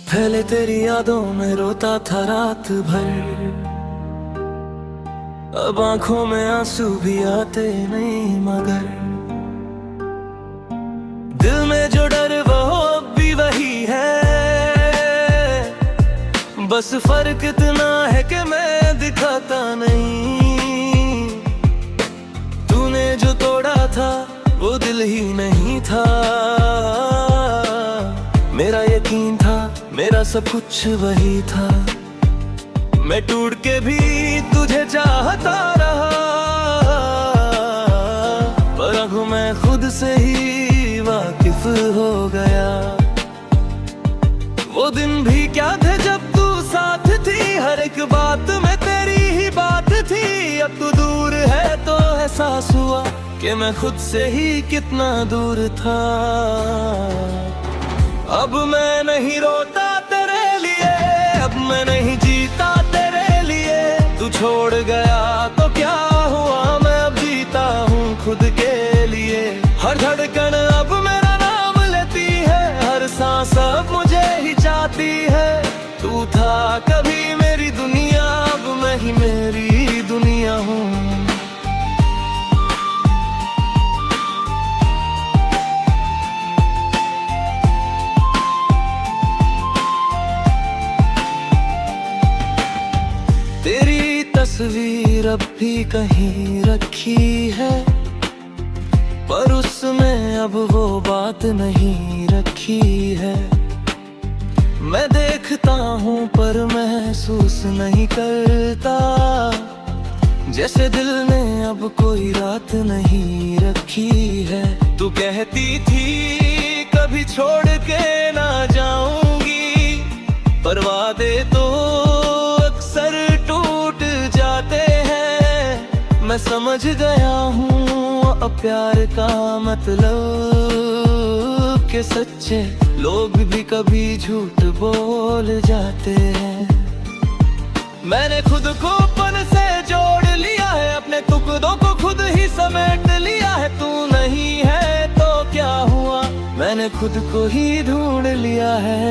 पहले तेरी यादों में रोता था रात भर, अब आंखों में आंसू भी आते नहीं, मगर दिल में जो डर वो अब भी वही है। बस फर्क इतना है कि मैं दिखाता नहीं। तूने जो तोड़ा था वो दिल ही नहीं था, मेरा यकीन था, मेरा सब कुछ वही था। मैं टूट के भी तुझे चाहता रहा, पर अब मैं खुद से ही वाकिफ हो गया। वो दिन भी क्या थे जब तू साथ थी, हर एक बात में तेरी ही बात थी। अब तू दूर है तो एहसास हुआ कि मैं खुद से ही कितना दूर था। अब मैं नहीं रोता तेरे लिए, अब मैं नहीं जीता तेरे लिए। तू छोड़ गया तो क्या हुआ, मैं अब जीता हूँ खुद के लिए। हर धड़कन अब मेरा नाम लेती है, हर सांस अब मुझे ही चाहती है। तू था कभी मेरी दुनिया, अब मैं ही मेरी दुनिया हूँ। तेरी तस्वीर अब भी कहीं रखी है, पर उसमें अब वो बात नहीं रखी है। मैं देखता हूँ पर महसूस नहीं करता, जैसे दिल ने अब कोई रात नहीं रखी है। तू कहती थी कभी छोड़ के ना जाऊंगी, पर वादे तो अक्सर टूट जाते हैं। मैं समझ गया हूँ अब प्यार का मतलब, के सच्चे लोग भी कभी झूठ बोल जाते हैं। मैंने खुद को पन से जोड़ लिया है, अपने टुकड़ों को खुद ही समेट लिया है। तू नहीं है तो क्या हुआ, मैंने खुद को ही ढूंढ लिया है।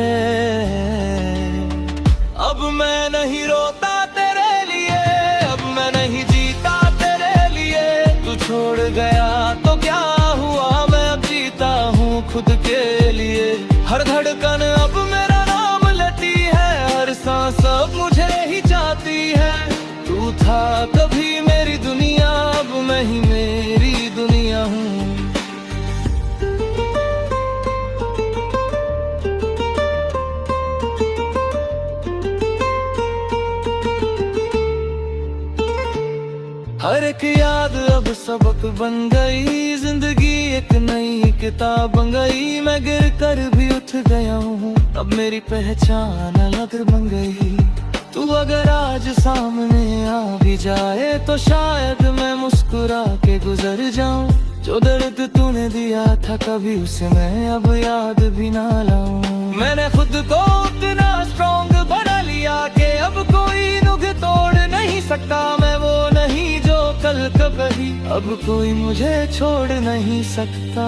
अब मैं नहीं रोता तेरे लिए, अब मैं नहीं जीता तेरे लिए। तू छोड़ गया तो क्या हुआ, मैं अब जीता हूँ खुद के लिए। हर धड़कन अब मेरा नाम लेती है, हर सांस अब मुझे ही चाहती है। तू था कभी मेरी दुनिया, अब मैं ही मेरी दुनिया हूँ। हर एक याद अब सबक बन गई, जिंदगी एक नई किताब बन गई। मैं गिर कर भी उठ गया हूँ, अब मेरी पहचान अलग बन गई। तू अगर आज सामने आ भी जाए तो शायद मैं मुस्कुरा के गुजर जाऊं। जो दर्द तूने दिया था कभी, उसे मैं अब याद भी ना लाऊं। मैंने खुद को उतना स्ट्रॉन्ग बना लिया कि अब कोई नुग तोड़ नहीं सकता। मैं वो नहीं जो कल कभी, अब कोई मुझे छोड़ नहीं सकता।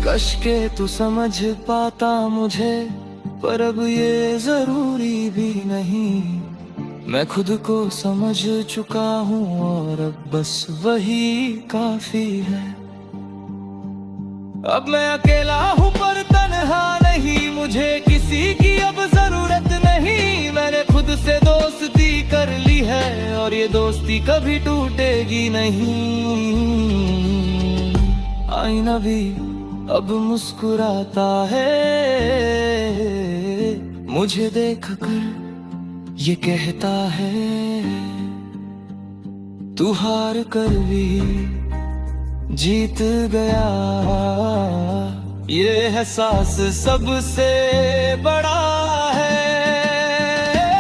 कश के तू समझ पाता मुझे, पर अब ये जरूरी भी नहीं। मैं खुद को समझ चुका हूँ और अब बस वही काफी है। अब मैं अकेला हूँ पर तन्हा नहीं, मुझे किसी की अब जरूरत नहीं। मैंने खुद से दोस्ती कर ली है और ये दोस्ती कभी टूटेगी नहीं। आईना भी अब मुस्कुराता है, मुझे देखकर ये कहता है, तू हार कर भी जीत गया। ये एहसास सबसे बड़ा है।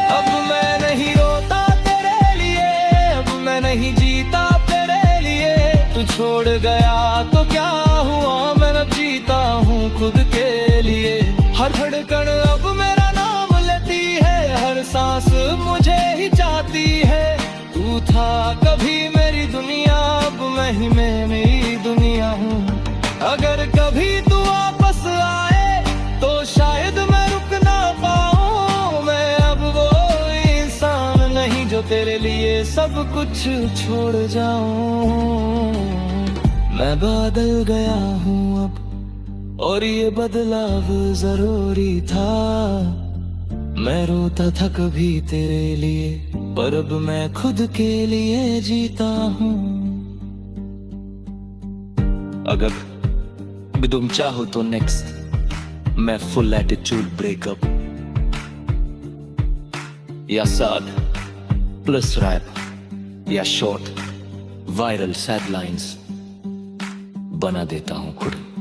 अब मैं नहीं रोता तेरे लिए, अब मैं नहीं जीता तेरे लिए। तू छोड़ गया तो क्या हुआ, मैं अब जीता हूँ खुद के लिए। हर धड़कन अब मेरा नाम लेती है, हर सांस मुझे ही चाहती है। तू था कभी मेरी दुनिया, अब मैं ही मेरी दुनिया हूँ। अगर कभी तू वापस आए तो शायद मैं तेरे लिए सब कुछ छोड़ जाऊं। मैं बदल गया हूँ अब, और ये बदलाव जरूरी था। मैं रोता था कभी तेरे लिए, पर अब मैं खुद के लिए जीता हूँ। अगर भी तुम चाहो तो नेक्स्ट मैं फुल एटीट्यूड ब्रेकअप, या सैड प्लस रैप, या शॉर्ट वायरल सैड लाइंस बना देता हूँ खुद।